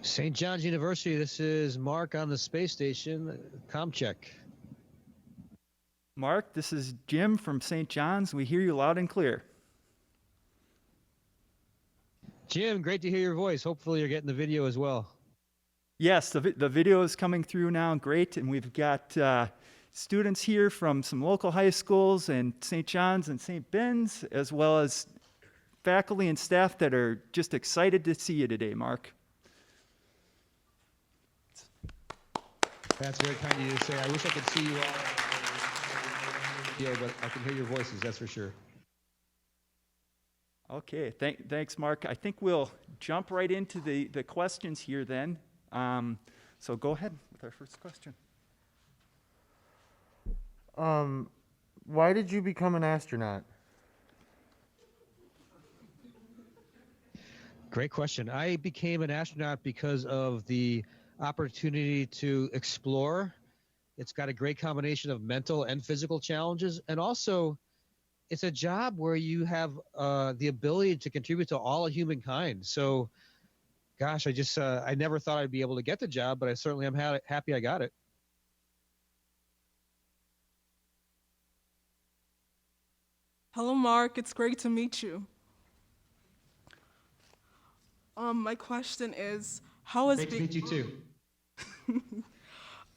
St. John's University, this is Mark on the space station, comm check. Mark, this is Jim from St. John's. We hear you loud and clear. Jim, great to hear your voice. Hopefully you're getting the video as well. Yes, the video is coming through now, great, and we've got students here from some local high schools and St. John's and St. Ben's, as well as faculty and staff that are just excited to see you today, Mark. That's very kind of you to say. I wish I could see you all, but I can hear your voices, that's for sure. Okay, thanks, Mark. I think we'll jump right into the questions here then. So go ahead with our first question. Why did you become an astronaut? Great question. I became an astronaut because of the opportunity to explore. It's got a great combination of mental and physical challenges, and also it's a job where you have the ability to contribute to all of humankind. So, gosh, I never thought I'd be able to get the job, but I certainly am happy I got it. Hello, Mark. It's great to meet you. My question is, how is Great to meet you too.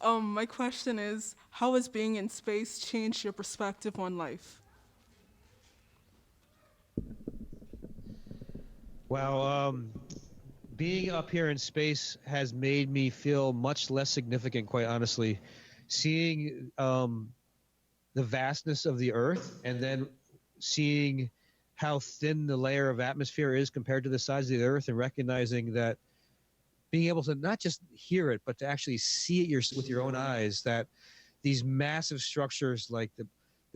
My question is, how has being in space changed your perspective on life? Wow, being up here in space has made me feel much less significant, quite honestly. Seeing the vastness of the Earth, and then seeing how thin the layer of atmosphere is compared to the size of the Earth, and recognizing that being able to not just hear it, but to actually see it with your own eyes, that these massive structures like the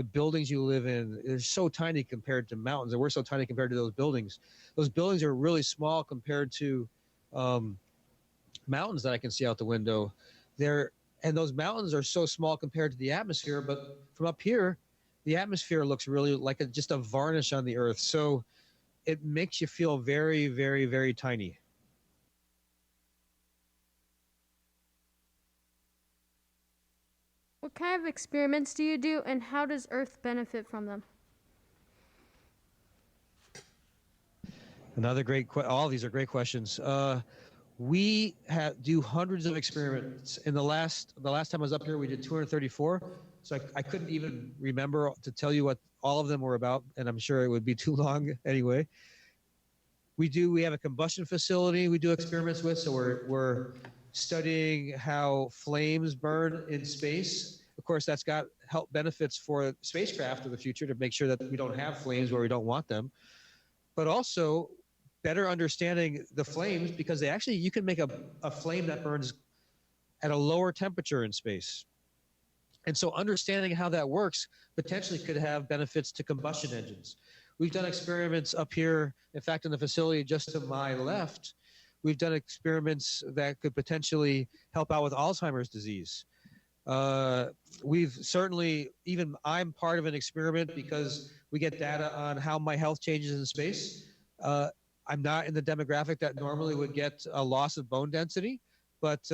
buildings you live in, they're so tiny compared to mountains, and we're so tiny compared to those buildings. Those buildings are really small compared to mountains that I can see out the window. And those mountains are so small compared to the atmosphere, but from up here, the atmosphere looks really like just a varnish on the Earth. So it makes you feel very, very, very tiny. What kind of experiments do you do, and how does Earth benefit from them? Another great all of these are great questions. We do hundreds of experiments. In the last time I was up here, we did 234. So I couldn't even remember to tell you what all of them were about, and I'm sure it would be too long anyway. We have a combustion facility we do experiments with, so we're studying how flames burn in space. Of course, that's got health benefits for spacecraft of the future to make sure that we don't have flames where we don't want them, but also better understanding the flames, because you can make a flame that burns at a lower temperature in space. And so understanding how that works potentially could have benefits to combustion engines. We've done experiments up here. In fact, in the facility just to my left, we've done experiments that could potentially help out with Alzheimer's disease. We've certainly, even I'm part of an experiment because we get data on how my health changes in space. I'm not in the demographic that normally would get a loss of bone density, but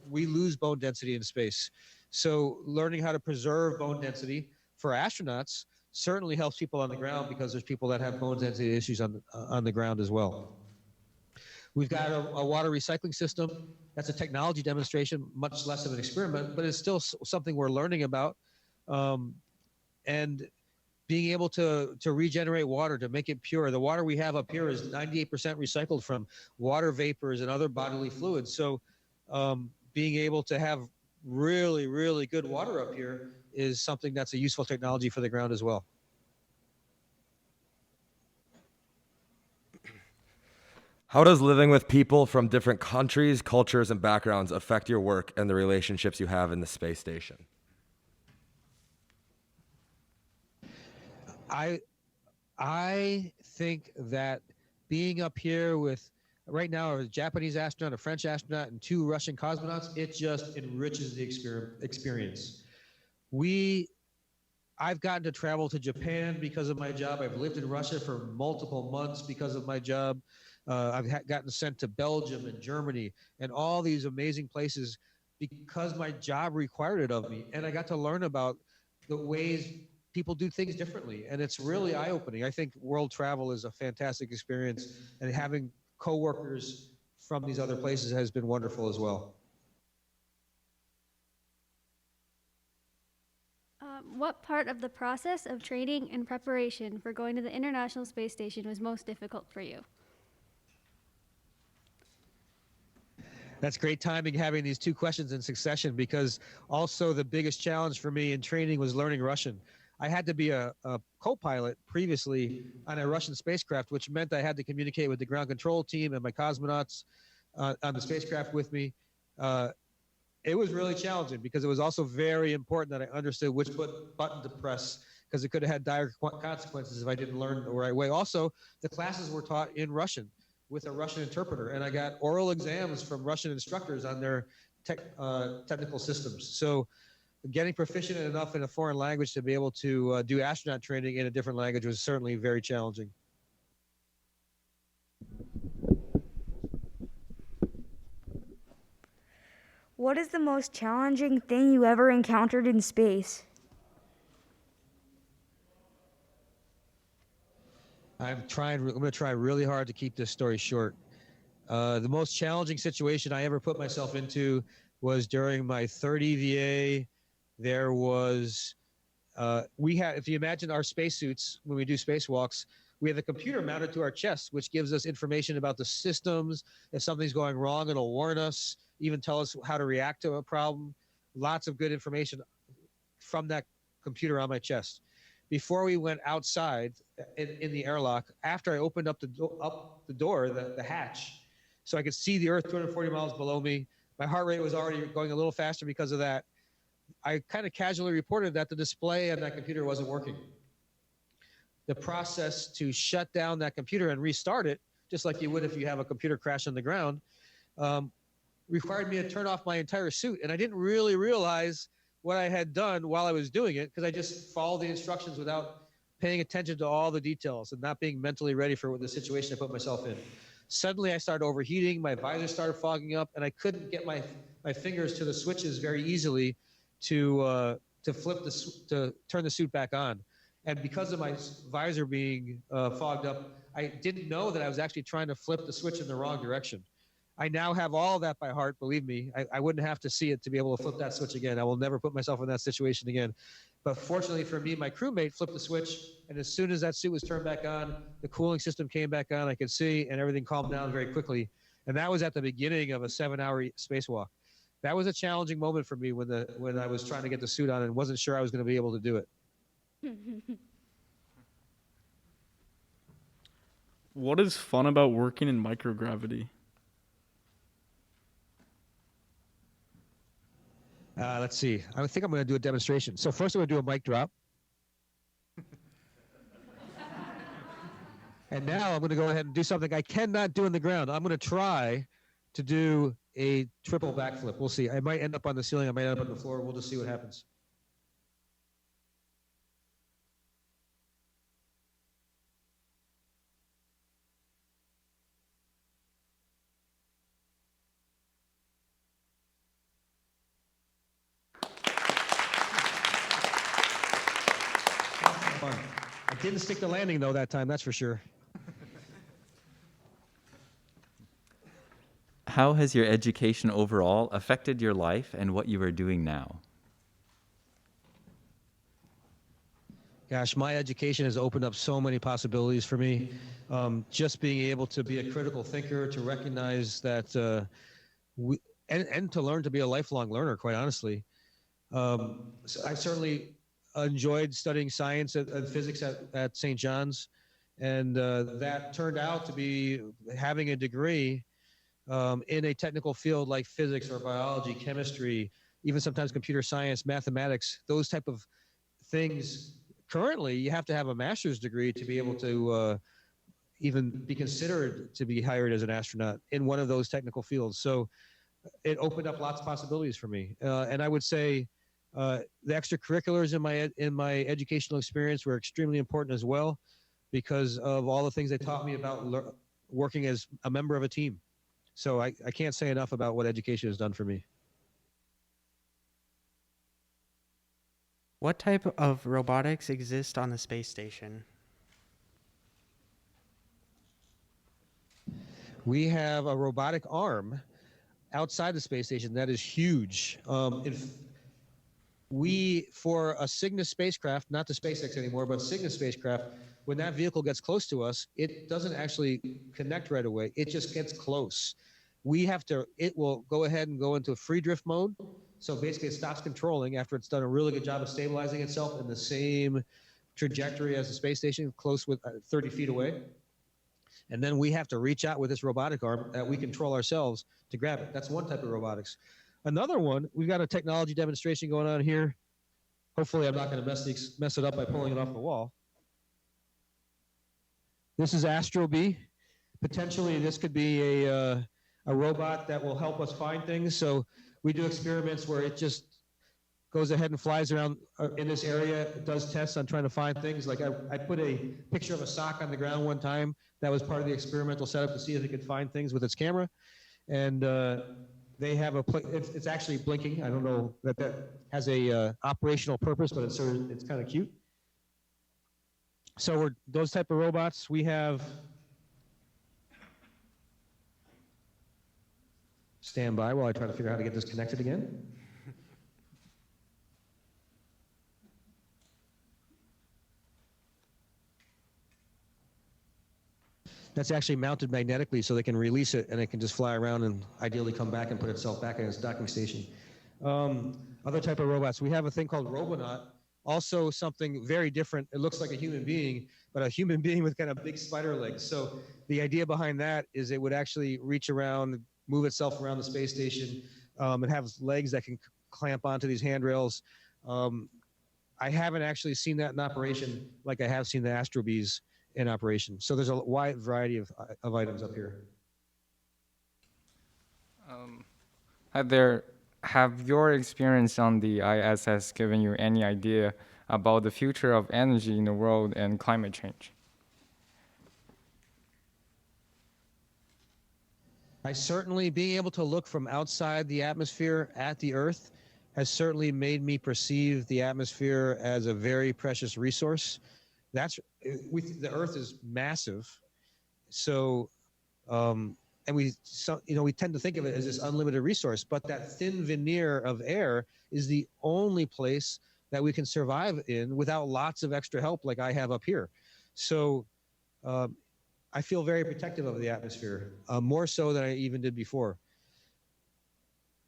we lose bone density in space. So learning how to preserve bone density for astronauts certainly helps people on the ground, because there's people that have bone density issues on the ground as well. We've got a water recycling system. That's a technology demonstration, much less of an experiment, but it's still something we're learning about. And being able to regenerate water, to make it pure. The water we have up here is 98% recycled from water vapors and other bodily fluids. So being able to have really, really good water up here is something that's a useful technology for the ground as well. How does living with people from different countries, cultures, and backgrounds affect your work and the relationships you have in the space station? I think that being up here with, right now, a Japanese astronaut, a French astronaut, and 2 Russian cosmonauts, it just enriches the experience. I've gotten to travel to Japan because of my job. I've lived in Russia for multiple months because of my job. Gotten sent to Belgium and Germany and all these amazing places because my job required it of me. And I got to learn about the ways people do things differently. And it's really eye-opening. I think world travel is a fantastic experience, and having coworkers from these other places has been wonderful as well. What part of the process of training and preparation for going to the International Space Station was most difficult for you? That's great timing, having these two questions in succession, because also the biggest challenge for me in training was learning Russian. I had to be a co-pilot previously on a Russian spacecraft, which meant I had to communicate with the ground control team and my cosmonauts on the spacecraft with me. It was really challenging because it was also very important that I understood which button to press, because it could have had dire consequences if I didn't learn the right way. Also, the classes were taught in Russian with a Russian interpreter, and I got oral exams from Russian instructors on their technical systems. So getting proficient enough in a foreign language to be able to do astronaut training in a different language was certainly very challenging. What is the most challenging thing you ever encountered in space? I'm going to try really hard to keep this story short. The most challenging situation I ever put myself into was during my third EVA. There was, if you imagine our spacesuits, when we do spacewalks, we have a computer mounted to our chest, which gives us information about the systems. If something's going wrong, it'll warn us, even tell us how to react to a problem. Lots of good information from that computer on my chest. Before we went outside in the airlock, after I opened up the door, the hatch, so I could see the Earth 240 miles below me, my heart rate was already going a little faster because of that. I kind of casually reported that the display on that computer wasn't working. The process to shut down that computer and restart it, just like you would if you have a computer crash on the ground, required me to turn off my entire suit. And I didn't really realize what I had done while I was doing it, because I just followed the instructions without paying attention to all the details and not being mentally ready for the situation I put myself in. Suddenly I started overheating, my visor started fogging up, and I couldn't get my fingers to the switches very easily to turn the suit back on. And because of my visor being fogged up, I didn't know that I was actually trying to flip the switch in the wrong direction. I now have all of that by heart, believe me. I wouldn't have to see it to be able to flip that switch again. I will never put myself in that situation again. But fortunately for me, my crewmate flipped the switch, and as soon as that suit was turned back on, the cooling system came back on, I could see, and everything calmed down very quickly. And that was at the beginning of a 7-hour spacewalk. That was a challenging moment for me when I was trying to get the suit on and wasn't sure I was going to be able to do it. What is fun about working in microgravity? Let's see. I think I'm going to do a demonstration. So first I'm going to do a mic drop. And now I'm going to go ahead and do something I cannot do on the ground. I'm going to try to do a triple backflip. We'll see. I might end up on the ceiling. I might end up on the floor. We'll just see what happens. Fun. I didn't stick the landing, though, that time, that's for sure. How has your education overall affected your life and what you are doing now? Gosh, my education has opened up so many possibilities for me. Just being able to be a critical thinker, to recognize that, and to learn to be a lifelong learner, quite honestly. So I certainly enjoyed studying science and physics at St. John's, and that turned out to be having a degree in a technical field like physics or biology, chemistry, even sometimes computer science, mathematics, those type of things. Currently, you have to have a master's degree to be able to even be considered to be hired as an astronaut in one of those technical fields. So it opened up lots of possibilities for me. And I would say the extracurriculars in my educational experience were extremely important as well, because of all the things they taught me about working as a member of a team. So I can't say enough about what education has done for me. What type of robotics exist on the space station? We have a robotic arm outside the space station that is huge. For a Cygnus spacecraft, not the SpaceX anymore, but Cygnus spacecraft, when that vehicle gets close to us, it doesn't actually connect right away. It just gets close. It will go ahead and go into free drift mode. So basically it stops controlling after it's done a really good job of stabilizing itself in the same trajectory as the space station, close with 30 feet away. And then we have to reach out with this robotic arm that we control ourselves to grab it. That's one type of robotics. Another one, we've got a technology demonstration going on here. Hopefully I'm not going to mess it up by pulling it off the wall. This is Astro B. Potentially this could be a robot that will help us find things. So we do experiments where it just goes ahead and flies around in this area, does tests on trying to find things. Like I put a picture of a sock on the ground one time. That was part of the experimental setup to see if it could find things with its camera. And they have it's actually blinking. I don't know that has a operational purpose, but it's kind of cute. So those type of robots. We have stand by while I try to figure out how to get this connected again. That's actually mounted magnetically so they can release it and it can just fly around and ideally come back and put itself back in its docking station. Other type of robots. We have a thing called Robonaut, also something very different. It looks like a human being, but a human being with kind of big spider legs. So the idea behind that is it would actually reach around, move itself around the space station, and have legs that can clamp onto these handrails. I haven't actually seen that in operation like I have seen the Astro Bees in operation. So there's a wide variety of items up here. Have your experience on the ISS given you any idea about the future of energy in the world and climate change? Being able to look from outside the atmosphere at the Earth has certainly made me perceive the atmosphere as a very precious resource. The Earth is massive, so we tend to think of it as this unlimited resource, but that thin veneer of air is the only place that we can survive in without lots of extra help like I have up here. So I feel very protective of the atmosphere, more so than I even did before.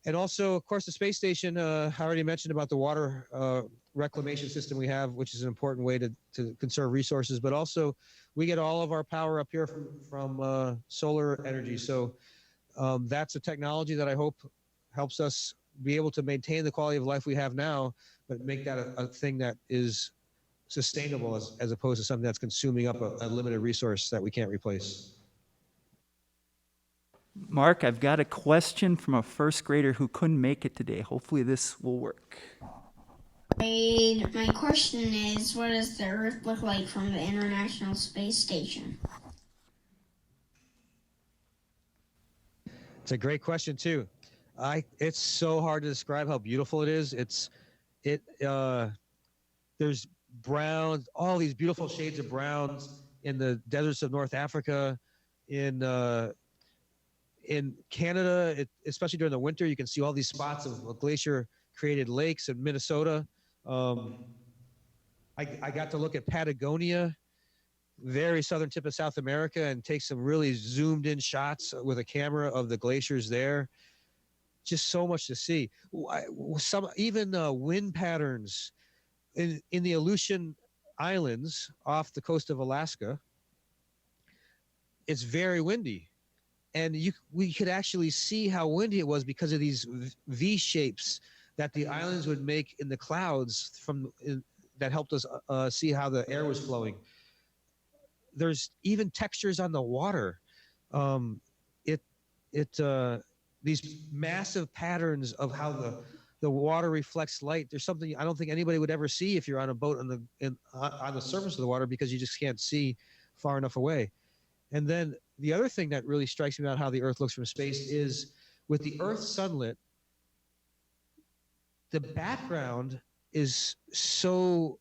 And also, of course, the space station, I already mentioned about the water reclamation system we have, which is an important way to conserve resources, but also we get all of our power up here from solar energy. So that's a technology that I hope helps us be able to maintain the quality of life we have now, but make that a thing that is sustainable as opposed to something that's consuming up a limited resource that we can't replace. Mark, I've got a question from a first grader who couldn't make it today. Hopefully this will work. My question is, what does the Earth look like from the International Space Station? It's a great question too. It's so hard to describe how beautiful it is. There's brown, all these beautiful shades of browns in the deserts of North Africa, in Canada, especially during the winter, you can see all these spots of glacier-created lakes in Minnesota. I got to look at Patagonia, very southern tip of South America, and take some really zoomed-in shots with a camera of the glaciers there. Just so much to see. Even wind patterns in the Aleutian Islands off the coast of Alaska. It's very windy. And we could actually see how windy it was because of these V shapes that the islands would make in the clouds that helped us see how the air was flowing. There's even textures on the water. These massive patterns of how the water reflects light. There's something I don't think anybody would ever see if you're on a boat on the surface of the water because you just can't see far enough away. And then the other thing that really strikes me about how the Earth looks from space is with the Earth sunlit, the background is so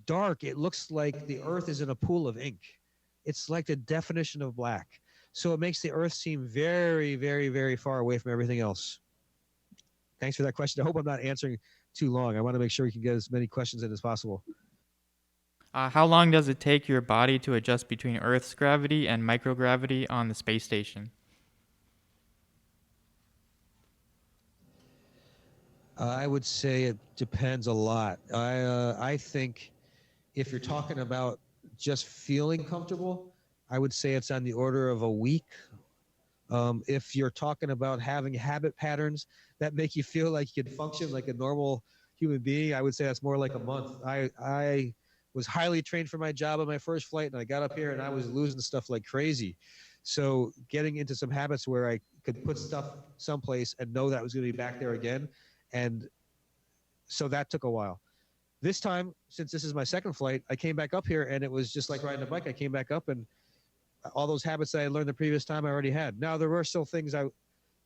dark, it looks like the Earth is in a pool of ink. It's like the definition of black. So it makes the Earth seem very, very, very far away from everything else. Thanks for that question. I hope I'm not answering too long. I want to make sure we can get as many questions in as possible. How long does it take your body to adjust between Earth's gravity and microgravity on the space station? I would say it depends a lot. I think if you're talking about just feeling comfortable, I would say it's on the order of a week. If you're talking about having habit patterns that make you feel like you can function like a normal human being, I would say that's more like a month. I was highly trained for my job on my first flight, and I got up here and I was losing stuff like crazy. So getting into some habits where I could put stuff someplace and know that was going to be back there again. And so that took a while. This time, since this is my second flight, I came back up here and it was just like riding a bike. I came back up and all those habits that I learned the previous time I already had. Now, there were still things I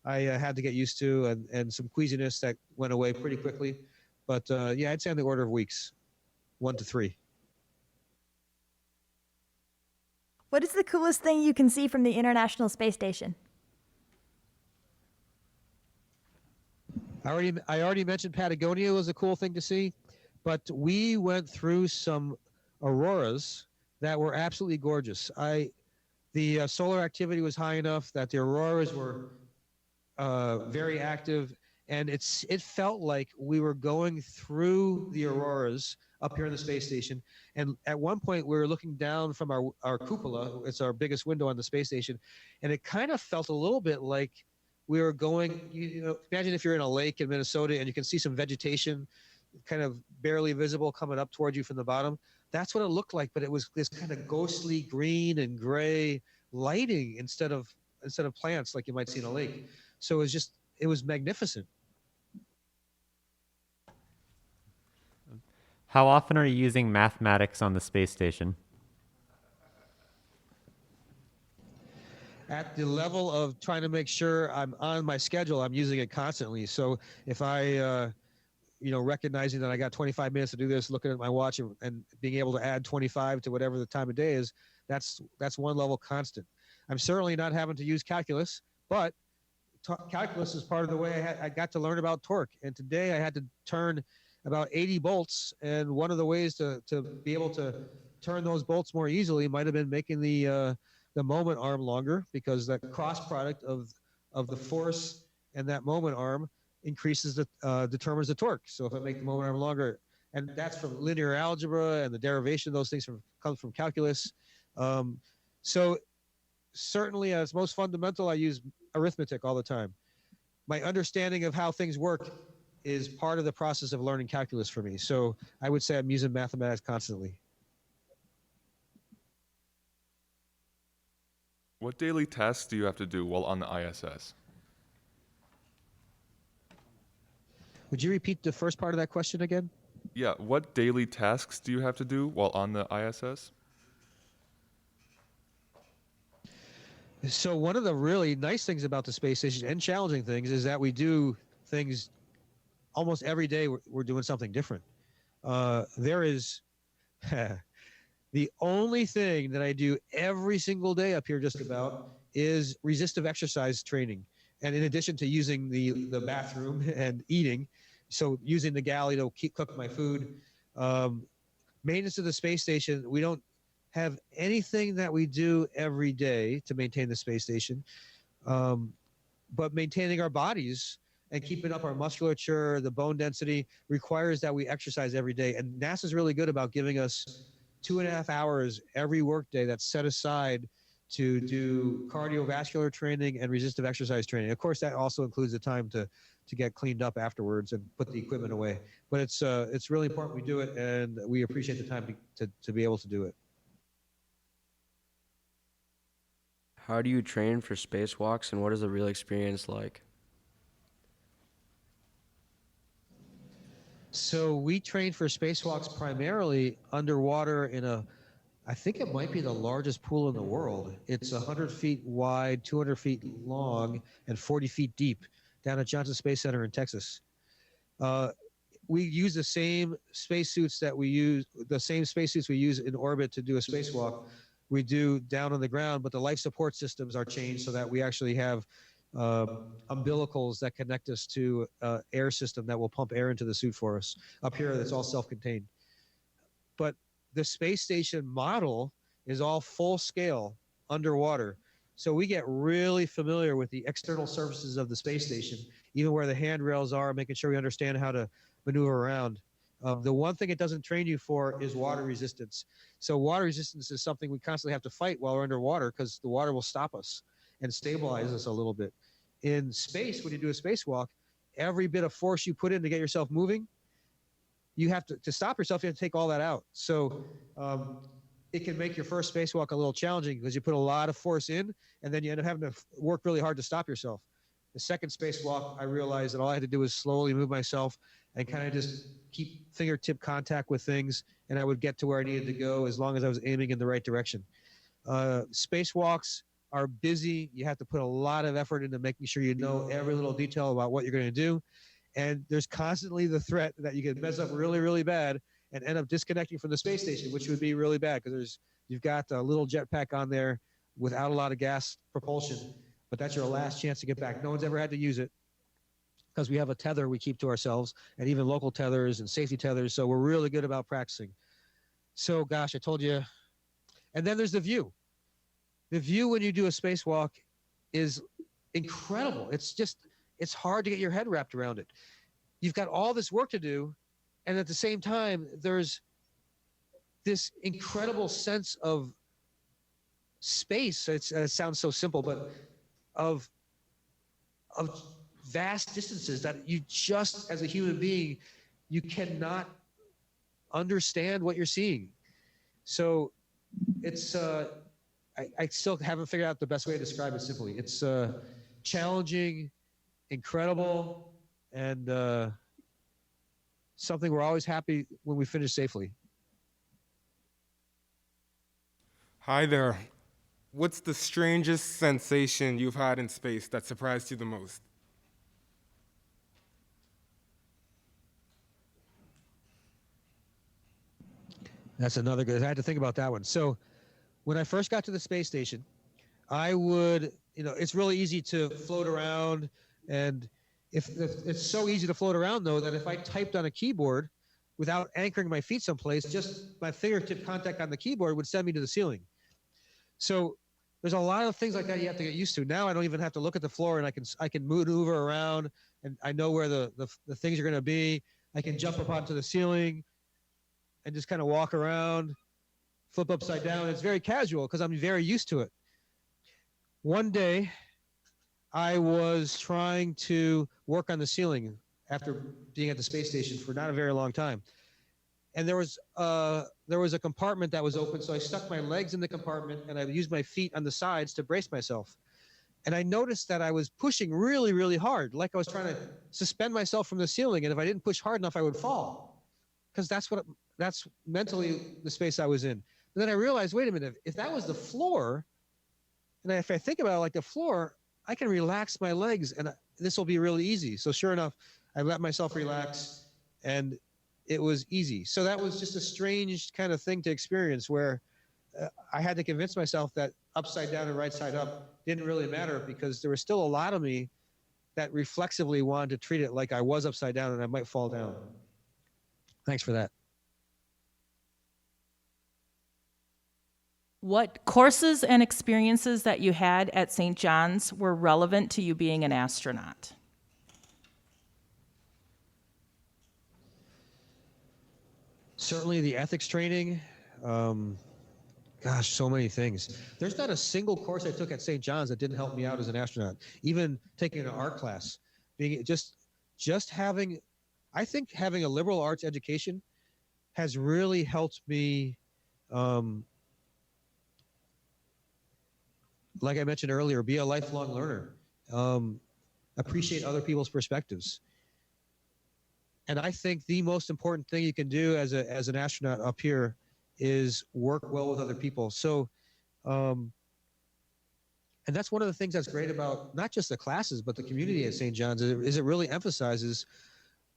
had to get used to and some queasiness that went away pretty quickly. But yeah, I'd say on the order of weeks, 1 to 3. What is the coolest thing you can see from the International Space Station? I already mentioned Patagonia was a cool thing to see, but we went through some auroras that were absolutely gorgeous. The solar activity was high enough that the auroras were very active, and it felt like we were going through the auroras up here in the space station. And at one point, we were looking down from our cupola. It's our biggest window on the space station, and it kind of felt a little bit like we were going, imagine if you're in a lake in Minnesota and you can see some vegetation kind of barely visible coming up towards you from the bottom. That's what it looked like, but it was this kind of ghostly green and gray lighting instead of plants like you might see in a lake. So it was magnificent. How often are you using mathematics on the space station? At the level of trying to make sure I'm on my schedule, I'm using it constantly. So if I, recognizing that I got 25 minutes to do this, looking at my watch and being able to add 25 to whatever the time of day is, that's one level constant. I'm certainly not having to use calculus, but calculus is part of the way I got to learn about torque. And today I had to turn about 80 bolts, and one of the ways to be able to turn those bolts more easily might have been making the moment arm longer, because that cross product of the force and that moment arm determines the torque. So if I make the moment arm longer, and that's from linear algebra and the derivation of those things comes from calculus. So certainly as most fundamental, I use arithmetic all the time. My understanding of how things work is part of the process of learning calculus for me. So I would say I'm using mathematics constantly. What daily tasks do you have to do while on the ISS? Would you repeat the first part of that question again? Yeah, what daily tasks do you have to do while on the ISS? So one of the really nice things about the space station, and challenging things, is that we do things almost every day. We're doing something different. There is the only thing that I do every single day up here just about is resistive exercise training. And in addition to using the bathroom and eating, so using the galley to cook my food, maintenance of the space station, we don't have anything that we do every day to maintain the space station, but maintaining our bodies and keeping up our musculature, the bone density, requires that we exercise every day. And NASA's really good about giving us 2.5 hours every workday that's set aside to do cardiovascular training and resistive exercise training. Of course, that also includes the time to get cleaned up afterwards and put the equipment away. But it's really important we do it, and we appreciate the time to be able to do it. How do you train for spacewalks, and what is the real experience like? So we train for spacewalks primarily underwater in a I think it might be the largest pool in the world. It's 100 feet wide, 200 feet long, and 40 feet deep down at Johnson Space Center in Texas. We use the same spacesuits that we use, the same spacesuits we use in orbit to do a spacewalk. We do down on the ground, but the life support systems are changed so that we actually have umbilicals that connect us to air system that will pump air into the suit for us. Up here, it's all self-contained. But the space station model is all full scale underwater. So we get really familiar with the external surfaces of the space station, even where the handrails are, making sure we understand how to maneuver around. The one thing it doesn't train you for is water resistance. So water resistance is something we constantly have to fight while we're underwater because the water will stop us and stabilize us a little bit. In space, when you do a spacewalk, every bit of force you put in to get yourself moving, you have to stop yourself, you have to take all that out. So it can make your first spacewalk a little challenging because you put a lot of force in and then you end up having to work really hard to stop yourself. The second spacewalk, I realized that all I had to do was slowly move myself and kind of just keep fingertip contact with things, and I would get to where I needed to go as long as I was aiming in the right direction. Spacewalks are busy. You have to put a lot of effort into making sure you know every little detail about what you're going to do. And there's constantly the threat that you could mess up really, really bad and end up disconnecting from the space station, which would be really bad because you've got a little jetpack on there without a lot of gas propulsion, but that's your last chance to get back. No one's ever had to use it because we have a tether we keep to ourselves and even local tethers and safety tethers. So we're really good about practicing. So gosh, I told you. And then there's the view. The view when you do a spacewalk is incredible. It's hard to get your head wrapped around it. You've got all this work to do, and at the same time, there's this incredible sense of space. It sounds so simple, but of vast distances that you just, as a human being, you cannot understand what you're seeing. So it's I still haven't figured out the best way to describe it simply. It's challenging, incredible, and something we're always happy when we finish safely. Hi there. What's the strangest sensation you've had in space that surprised you the most? That's another good. I had to think about that one. So when I first got to the space station, I would, it's really easy to float around. And if it's so easy to float around, though, that if I typed on a keyboard without anchoring my feet someplace, just my fingertip contact on the keyboard would send me to the ceiling. So there's a lot of things like that you have to get used to. Now I don't even have to look at the floor, and I can maneuver around, and I know where the things are going to be. I can jump up onto the ceiling and just kind of walk around, flip upside down. It's very casual because I'm very used to it. One day, I was trying to work on the ceiling after being at the space station for not a very long time. And there was a compartment that was open, so I stuck my legs in the compartment and I used my feet on the sides to brace myself. And I noticed that I was pushing really, really hard, like I was trying to suspend myself from the ceiling. And if I didn't push hard enough, I would fall, because that's mentally the space I was in. But then I realized, wait a minute, if that was the floor, and if I think about it like the floor, I can relax my legs and this will be really easy. So sure enough, I let myself relax and it was easy. So that was just a strange kind of thing to experience where I had to convince myself that upside down and right side up didn't really matter, because there was still a lot of me that reflexively wanted to treat it like I was upside down and I might fall down. Thanks for that. What courses and experiences that you had at St. John's were relevant to you being an astronaut? Certainly the ethics training. Gosh, so many things. There's not a single course I took at St. John's that didn't help me out as an astronaut. Even taking an art class, being just having, I think having a liberal arts education has really helped me. Like I mentioned earlier, be a lifelong learner, appreciate other people's perspectives. And I think the most important thing you can do as an astronaut up here is work well with other people. So, and that's one of the things that's great about not just the classes, but the community at St. John's is it really emphasizes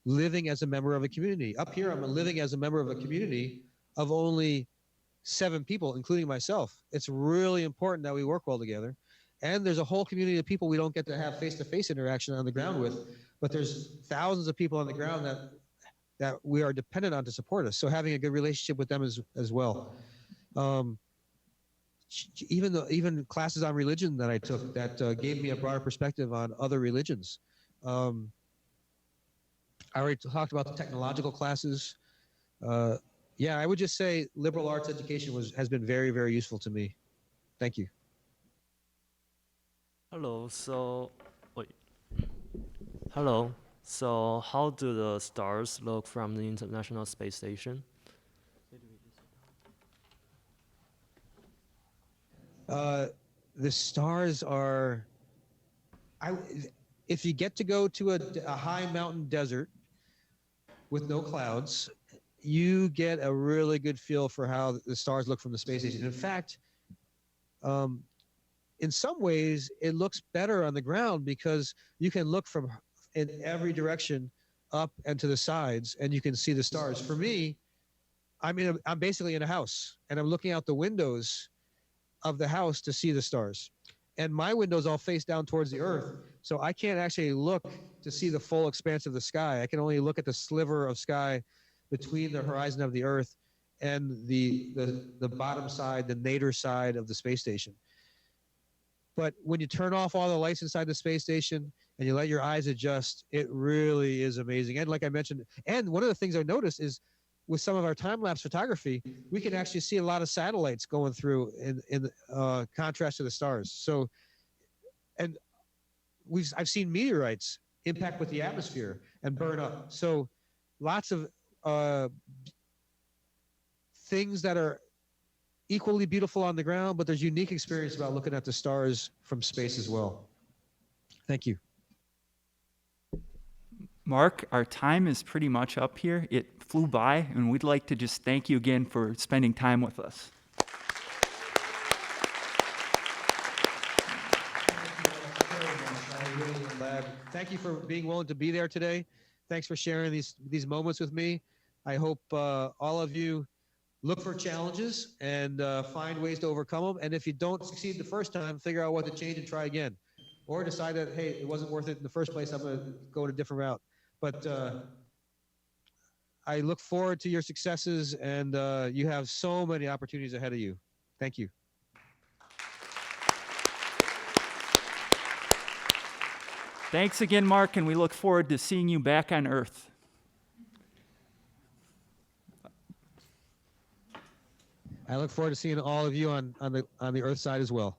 living as a member of a community. Up here, I'm living as a member of a community of only 7 people, including myself. It's really important that we work well together. And there's a whole community of people we don't get to have face-to-face interaction on the ground with, but there's thousands of people on the ground that we are dependent on to support us. So having a good relationship with them as well. Even classes on religion that I took that gave me a broader perspective on other religions. I already talked about the technological classes. Yeah, I would just say liberal arts education has been very, very useful to me. Thank you. Hello. Hello. So how do the stars look from the International Space Station? The stars are. If you get to go to a high mountain desert with no clouds, you get a really good feel for how the stars look from the space station. In fact, in some ways, it looks better on the ground because you can look from in every direction up and to the sides, and you can see the stars. For me, I'm basically in a house, and I'm looking out the windows of the house to see the stars. And my windows all face down towards the earth, so I can't actually look to see the full expanse of the sky. I can only look at the sliver of sky between the horizon of the earth and the bottom side, the nadir side of the space station. But when you turn off all the lights inside the space station and you let your eyes adjust, it really is amazing. And like I mentioned, and one of the things I noticed is with some of our time-lapse photography, we can actually see a lot of satellites going through in contrast to the stars. So, and I've seen meteorites impact with the atmosphere and burn up. So lots of things that are equally beautiful on the ground, but there's unique experience about looking at the stars from space as well. Thank you. Mark, our time is pretty much up here. It flew by, and we'd like to just thank you again for spending time with us. Thank you for being willing to be there today. Thanks for sharing these moments with me. I hope all of you look for challenges and find ways to overcome them. And if you don't succeed the first time, figure out what to change and try again. Or decide that, hey, it wasn't worth it in the first place, I'm going to go in a different route. But I look forward to your successes, and you have so many opportunities ahead of you. Thank you. Thanks again, Mark, and we look forward to seeing you back on Earth. I look forward to seeing all of you on the Earth side as well.